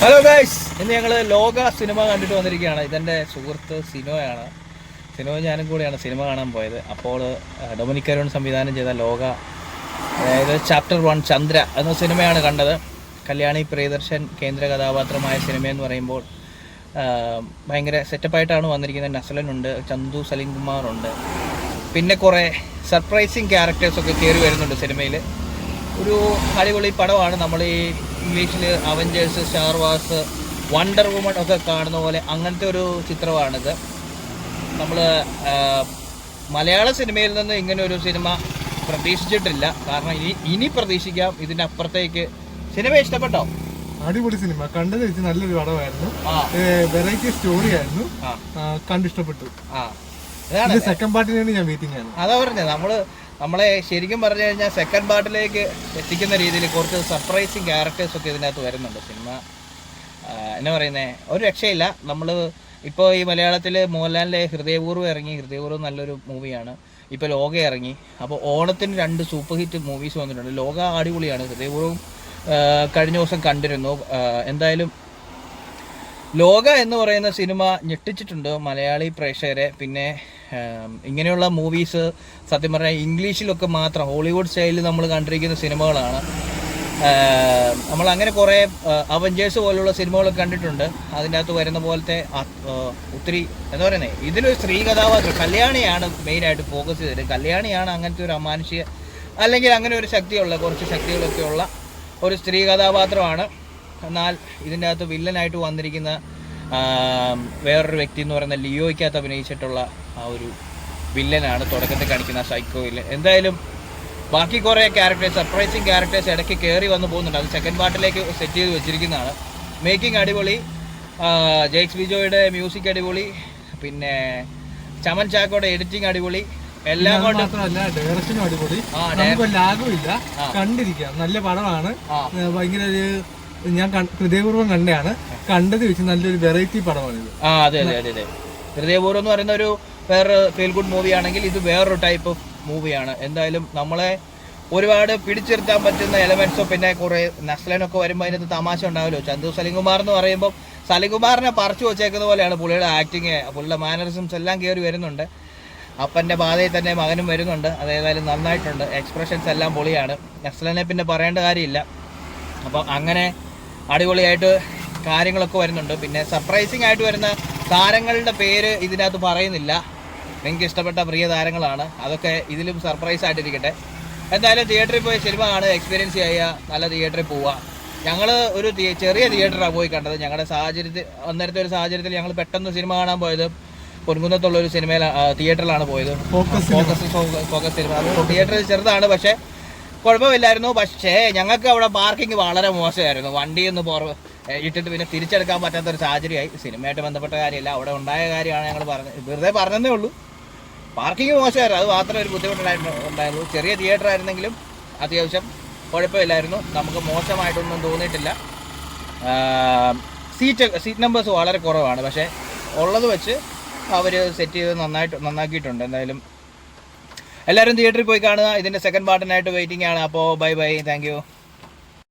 Hello guys, ഇന്ന് ഞങ്ങൾ ലോക സിനിമ കണ്ടിട്ട് വന്നിരിക്കുകയാണ്. ഇതെൻ്റെ സുഹൃത്ത് സിനോയാണ്. സിനോ ഞാനും കൂടെയാണ് സിനിമ കാണാൻ പോയത്. അപ്പോൾ ഡൊമിനിക് അരുൺ സംവിധാനം ചെയ്ത ലോക, അതായത് ചാപ്റ്റർ 1 ചന്ദ്ര എന്ന സിനിമയാണ് കണ്ടത്. കല്യാണി പ്രിയദർശൻ കേന്ദ്ര കഥാപാത്രമായ സിനിമയെന്ന് പറയുമ്പോൾ ഭയങ്കര സെറ്റപ്പായിട്ടാണ് വന്നിരിക്കുന്നത്. നസ്ലനുണ്ട്, ചന്തു സലീം കുമാറുണ്ട്, പിന്നെ കുറേ സർപ്രൈസിങ് ക്യാരക്ടേഴ്സൊക്കെ കയറി വരുന്നുണ്ട് സിനിമയിൽ. ഒരു അടിപൊളി പടമാണ്. നമ്മൾ ഈ ഇംഗ്ലീഷിൽ Avengers, star wars, wonder woman ഒക്കെ കാണുന്ന പോലെ അങ്ങനത്തെ ഒരു ചിത്രമാണിത്. നമ്മൾ മലയാള സിനിമയിൽ നിന്ന് ഇങ്ങനെ ഒരു സിനിമ പ്രതീക്ഷിച്ചിട്ടില്ല. കാരണം ഇനി പ്രതീക്ഷിക്കാം ഇതിൻ്റെ അപ്പുറത്തേക്ക്. സിനിമ ഇഷ്ടപ്പെട്ടോ? അടിപൊളി സിനിമ, കണ്ടത് വെച്ച് നല്ലൊരു പടമായിരുന്നു. വെറൈറ്റി സ്റ്റോറി ആയിരുന്നു, കണ്ടിഷ്ടപ്പെട്ടു. സെക്കൻഡ് പാർട്ടിനാണ് ഞാൻ വെയിറ്റിംഗ് ആണ്. അതാ പറഞ്ഞത്, നമ്മളെ ശരിക്കും പറഞ്ഞു കഴിഞ്ഞാൽ സെക്കൻഡ് പാർട്ടിലേക്ക് എത്തിക്കുന്ന രീതിയിൽ കുറച്ച് സർപ്രൈസിങ് ക്യാരക്ടേഴ്സൊക്കെ ഇതിനകത്ത് വരുന്നുണ്ട്. സിനിമ എന്നാ പറയുന്നത്, ഒരു രക്ഷയില്ല. നമ്മൾ ഇപ്പോൾ ഈ മലയാളത്തിൽ മോഹൻലാലിൻ്റെ ഹൃദയപൂർവ്വം ഇറങ്ങി. ഹൃദയപൂർവ്വം നല്ലൊരു മൂവിയാണ്. ഇപ്പോൾ ലോക ഇറങ്ങി. അപ്പോൾ ഓണത്തിന് 2 സൂപ്പർ ഹിറ്റ് മൂവീസ് വന്നിട്ടുണ്ട്. ലോക അടിപൊളിയാണ്, ഹൃദയപൂർവ്വം കഴിഞ്ഞ ദിവസം കണ്ടിരുന്നു. എന്തായാലും ലോക എന്ന് പറയുന്ന സിനിമ ഞെട്ടിച്ചിട്ടുണ്ട് മലയാളി പ്രേക്ഷകരെ. പിന്നെ ഇങ്ങനെയുള്ള മൂവീസ് സത്യം പറഞ്ഞാൽ ഇംഗ്ലീഷിലൊക്കെ മാത്രം ഹോളിവുഡ് സ്റ്റൈലിൽ നമ്മൾ കണ്ടിരിക്കുന്ന സിനിമകളാണ്. നമ്മൾ അങ്ങനെ കുറേ അവഞ്ചേഴ്സ് പോലുള്ള സിനിമകളൊക്കെ കണ്ടിട്ടുണ്ട്. അതിൻ്റെ അകത്ത് വരുന്ന പോലത്തെ ഒത്തിരി എന്താ പറയുന്നത്, ഇതിലൊരു സ്ത്രീ കഥാപാത്രം കല്യാണിയാണ് മെയിനായിട്ട് ഫോക്കസ് ചെയ്തത്. കല്യാണിയാണ് അങ്ങനത്തെ ഒരു അമാനുഷിക, അല്ലെങ്കിൽ അങ്ങനെ ഒരു ശക്തിയുള്ള, കുറച്ച് ശക്തികളൊക്കെ ഉള്ള ഒരു സ്ത്രീ കഥാപാത്രമാണ്. എന്നാൽ ഇതിൻ്റെ അകത്ത് വില്ലനായിട്ട് വന്നിരിക്കുന്ന വേറൊരു വ്യക്തി എന്ന് പറയുന്ന ലിയോയ്ക്കകത്ത് അഭിനയിച്ചിട്ടുള്ള ആ ഒരു വില്ലനാണ് തുടക്കത്തിൽ കാണിക്കുന്ന സൈക്കോ വില്ലൻ. എന്തായാലും ബാക്കി കുറേ ക്യാരക്ടേഴ്സ്, സർപ്രൈസിങ് ക്യാരക്ടേഴ്സ് ഇടയ്ക്ക് കയറി വന്നു പോകുന്നുണ്ട്. അത് സെക്കൻഡ് പാർട്ടിലേക്ക് സെറ്റ് ചെയ്ത് വെച്ചിരിക്കുന്നതാണ്. മേക്കിംഗ് അടിപൊളി, ജെയ്ക്സ് ബിജോയുടെ മ്യൂസിക് അടിപൊളി, പിന്നെ ചമൻ ചാക്കോയുടെ എഡിറ്റിംഗ് അടിപൊളി, എല്ലാം കൊണ്ടും ഡയറക്ഷനും അടിപൊളി, ലാഗും ഇല്ല, കണ്ടിരിക്കാം. നല്ല പടമാണ്. ഭയങ്കര ഞാൻ ഹൃദയപൂർവ്വം കണ്ടതാണ്. കണ്ടത് വെച്ച് നല്ലൊരു വെറൈറ്റി പടമാണിത്. അതെ അതെ അതെ അതെ. ഹൃദയപൂർവ്വം എന്ന് പറയുന്ന ഒരു വേറെ ഫീൽ ഗുഡ് മൂവി ആണെങ്കിൽ ഇത് വേറൊരു ടൈപ്പ് ഓഫ് മൂവിയാണ്. എന്തായാലും നമ്മളെ ഒരുപാട് പിടിച്ചിരുത്താൻ പറ്റുന്ന എലമെന്റ്സോ, പിന്നെ കുറേ നസ്ലനൊക്കെ വരുമ്പോൾ അതിനകത്ത് തമാശ ഉണ്ടാവുമല്ലോ. ചന്തു സലീംകുമാർ എന്ന് പറയുമ്പോൾ സലീംകുമാറിനെ പറിച്ചു വെച്ചേക്കുന്ന പോലെയാണ് പുള്ളിയുടെ ആക്ടിങ്, പുള്ളിയുടെ മാനറിസംസ് എല്ലാം കയറി വരുന്നുണ്ട്. അപ്പൻ്റെ പാതയിൽ തന്നെ മകനും വരുന്നുണ്ട്. അതേതായാലും നന്നായിട്ടുണ്ട്. എക്സ്പ്രഷൻസ് എല്ലാം പൊളിയാണ്. നസ്ലനെ പിന്നെ പറയേണ്ട കാര്യമില്ല. അപ്പോൾ അങ്ങനെ അടിപൊളിയായിട്ട് കാര്യങ്ങളൊക്കെ വരുന്നുണ്ട്. പിന്നെ സർപ്രൈസിങ് ആയിട്ട് വരുന്ന താരങ്ങളുടെ പേര് ഇതിനകത്ത് പറയുന്നില്ല. നിങ്ങൾക്ക് ഇഷ്ടപ്പെട്ട പ്രിയ താരങ്ങളാണ്. അതൊക്കെ ഇതിലും സർപ്രൈസ് ആയിട്ടിരിക്കട്ടെ. എന്തായാലും തിയേറ്ററിൽ പോയി സിനിമ കാണുക, എക്സ്പീരിയൻസ് ചെയ്യുക, നല്ല തിയേറ്ററിൽ പോവുക. ഞങ്ങൾ ഒരു ചെറിയ തിയേറ്ററാണ് പോയി കണ്ടത്. ഞങ്ങളുടെ അന്നേരത്തെ ഒരു സാഹചര്യത്തിൽ ഞങ്ങൾ പെട്ടെന്ന് സിനിമ കാണാൻ പോയത് പൊൻകുന്നത്തുള്ളൊരു തിയേറ്ററിലാണ് പോയത്. Focus cinema. അത് തിയേറ്ററിൽ ചെറുതാണ്, പക്ഷേ കുഴപ്പമില്ലായിരുന്നു. പക്ഷേ ഞങ്ങൾക്ക് അവിടെ പാർക്കിംഗ് വളരെ മോശമായിരുന്നു. വണ്ടിയൊന്ന് ഇട്ടിട്ട് പിന്നെ തിരിച്ചെടുക്കാൻ പറ്റാത്തൊരു സാഹചര്യമായി. സിനിമയായിട്ട് ബന്ധപ്പെട്ട കാര്യമില്ല, അവിടെ ഉണ്ടായ കാര്യമാണ് ഞങ്ങൾ വെറുതെ പറഞ്ഞതേ ഉള്ളൂ. പാർക്കിംഗ് മോശമായിരുന്നു, അത് മാത്രമേ ഒരു ബുദ്ധിമുട്ടുണ്ടായിരുന്നു. ചെറിയ തിയേറ്റർ ആയിരുന്നെങ്കിലും അത്യാവശ്യം കുഴപ്പമില്ലായിരുന്നു. നമുക്ക് മോശമായിട്ടൊന്നും തോന്നിയിട്ടില്ല. സീറ്റ് നമ്പേഴ്സ് വളരെ കുറവാണ്, പക്ഷേ ഉള്ളത് വെച്ച് അവർ സെറ്റ് ചെയ്ത് നന്നാക്കിയിട്ടുണ്ട്. എന്തായാലും എല്ലാവരും തിയേറ്ററിൽ പോയി കാണുക. ഇതിൻ്റെ സെക്കൻഡ് പാർട്ടിനായിട്ട് വെയിറ്റിംഗ് ആണ്. അപ്പോൾ ബൈ ബൈ, താങ്ക് യു.